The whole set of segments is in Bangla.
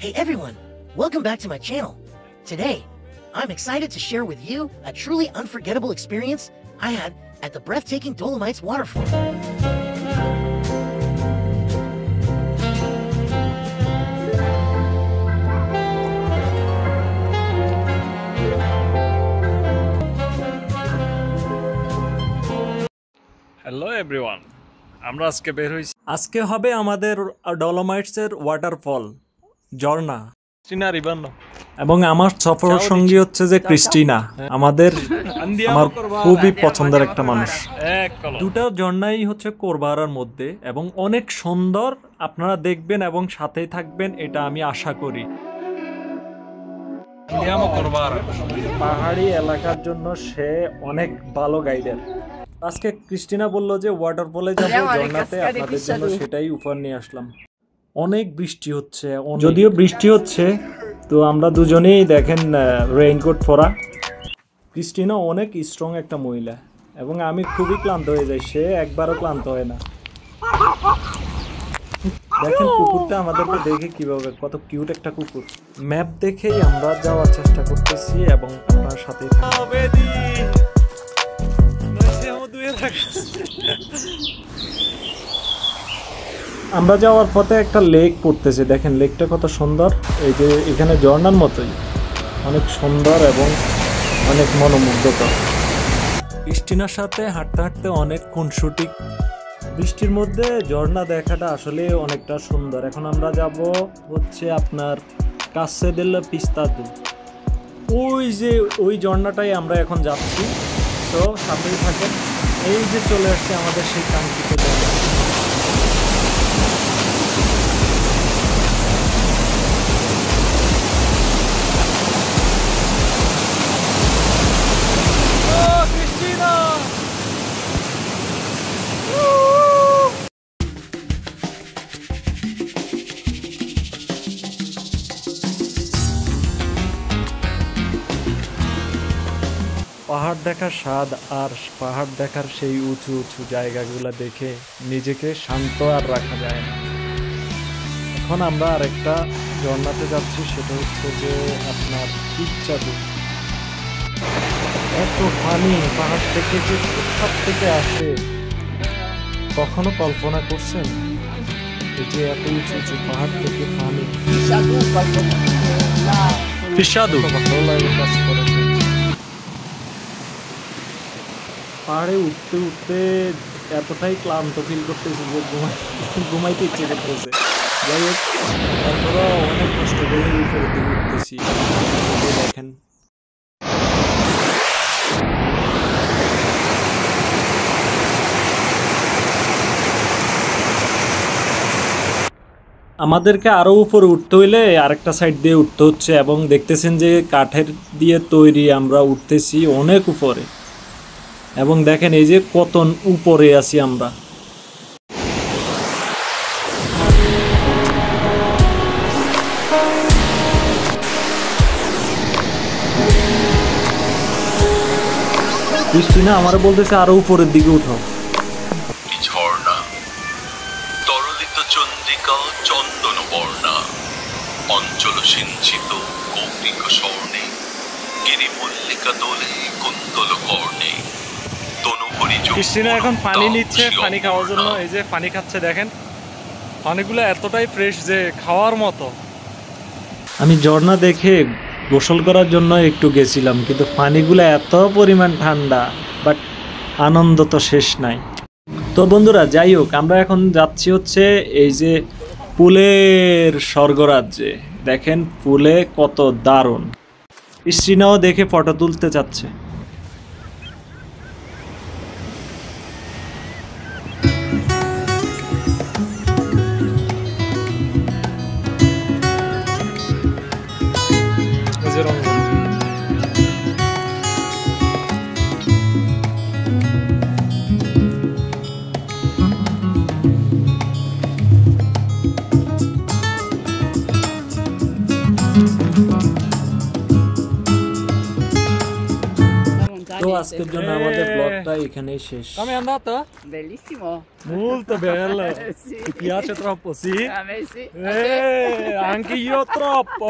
Hey everyone, welcome back to my channel. Today, I'm excited to share with you a truly unforgettable experience I had at the breathtaking Dolomites waterfall. Hello everyone, আমরা আজকে বের হইছি। আজকে হবে আমাদের ডলোমাইটসের ওয়াটারফল ঝর্ণা রিভার, এবং আমার সফর সঙ্গী হচ্ছে যে ক্রিস্টিনা, আমার খুবই পছন্দের একটা মানুষ। দুটো ঝর্ণাই হচ্ছে কোরবারার মধ্যে এবং অনেক সুন্দর। আপনারা দেখবেন এবং সাথেই থাকবেন, এটা আমি আশা করি। পাহাড়ি এলাকার জন্য সে অনেক ভালো গাইডার। আজকে ক্রিস্টিনা বললো যে ওয়াটারফলে যাবো ঝর্ণাতে, আপনাদের জন্য সেটাই উপহার নিয়ে আসলাম। অনেক বৃষ্টি হচ্ছে, যদিও বৃষ্টি হচ্ছে তো আমরা দুজনেই দেখেন রেইনকোট পরা। ক্রিস্টিনা অনেক স্ট্রং একটা মহিলা এবং আমি খুবই ক্লান্ত হয়ে যাই, সে একবারও ক্লান্ত হয় না। দেখেন কুকুরটা আমাদেরকে দেখে কিভাবে, কত কিউট একটা কুকুর। ম্যাপ দেখেই আমরা যাওয়ার চেষ্টা করতেছি এবং আপনার সাথেই থাকবেন। আমরা যাওয়ার পথে একটা লেক পড়তেছে, দেখেন লেকটা কত সুন্দর। এই যে এখানে ঝর্ণার মতোই অনেক সুন্দর এবং অনেক মনোমুগ্ধকর। ক্রিস্টিনার সাথে হাঁটতে হাঁটতে অনেক খুনসুটি। বৃষ্টির মধ্যে ঝর্ণা দেখাটা আসলে অনেকটা সুন্দর। এখন আমরা যাব হচ্ছে আপনার কাছে দেল পিস্তাদু, ওই যে ওই ঝর্ণাটাই আমরা এখন যাচ্ছি। তো সাথেই থাকেন। এই যে চলে আসছে আমাদের সেই কাঙ্ক্ষিত ঝর্ণা। পাহাড় দেখার স্বাদ আর পাহাড় দেখার সেই উঁচু উঁচু জায়গাগুলো দেখে নিজেকে শান্ত আর রাখা যায় না। এখন আমরা আরেকটা ঝর্ণাতে যাচ্ছি, সেটা হচ্ছে যে আপনার পিচ্চাদু। এত পানি পাহাড় থেকে যে কোথার থেকে আসে কখনো কল্পনা করছেন? এই যে এত উঁচু উঁচু পাহাড় থেকে পানি, ভালো লাগে কাজ করেছে। পাহাড়ে উঠতে উঠতে এতটাই ক্লান্ত ফিল করতেছি যে ঘুমাইতে ইচ্ছে করতেছে। যাই হোক, তারপরে অনেক কষ্ট করে উপরে দিকে উঠতেছি। দেখেন আমাদেরকে আরো উপরে উঠতে হইলে আরেকটা সাইড দিয়ে উঠতে হচ্ছে, এবং দেখতেছেন যে কাঠের দিয়ে তৈরি আমরা উঠতেছি অনেক উপরে। এবং দেখেন এই যে কত উপরে আছি আমরা। ক্রিস্টিনা আমার বলতেছে আরো উপরের দিকে উঠো। ঝর্ণা তরলিত চন্দ্রিকা চন্দন বর্ণা অঞ্চল সিঞ্চিত কৌপিক স্বর্ণে গিরি মল্লিকা দোলে কুন্তল কর্ণে। ক্রিস্টিনা এখন পানি নিচ্ছে, পানি খাওয়ার জন্য। এই যে পানি খাচ্ছে, দেখেন পানিগুলো এতটাই ফ্রেশ যে খাওয়ার মতো। আমি ঝর্ণা দেখে গোসল করার জন্য একটু গেছিলাম, কিন্তু পানিগুলো এত পরিমাণ ঠান্ডা, বাট আনন্দ তো শেষ নাই। তো বন্ধুরা, যাই হোক, আমরা এখন যাচ্ছি হচ্ছে এই যে পুলের স্বর্গরাজ্যে। দেখেন পুলে কত দারুণ। ক্রিস্টিনাও দেখে ফটো তুলতে চাচ্ছে। তো আজকের জন্য আমাদের ব্লগটা এখানেই শেষ। Come è andato? Bellissimo. Molto bello. Sì. Ti piace troppo, sì? A me sì. Anche io troppo,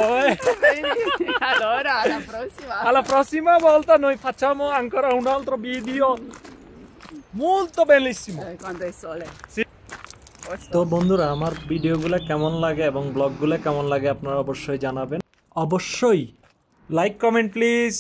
Vedi? Allora, alla prossima. Alla prossima volta noi facciamo ancora un altro video molto bellissimo. Quando è sole. Sì. তো বন্ধুরা, আমার ভিডিওগুলো কেমন লাগে এবং ব্লগগুলো কেমন লাগে আপনারা অবশ্যই জানাবেন। অবশ্যই লাইক কমেন্ট প্লিজ।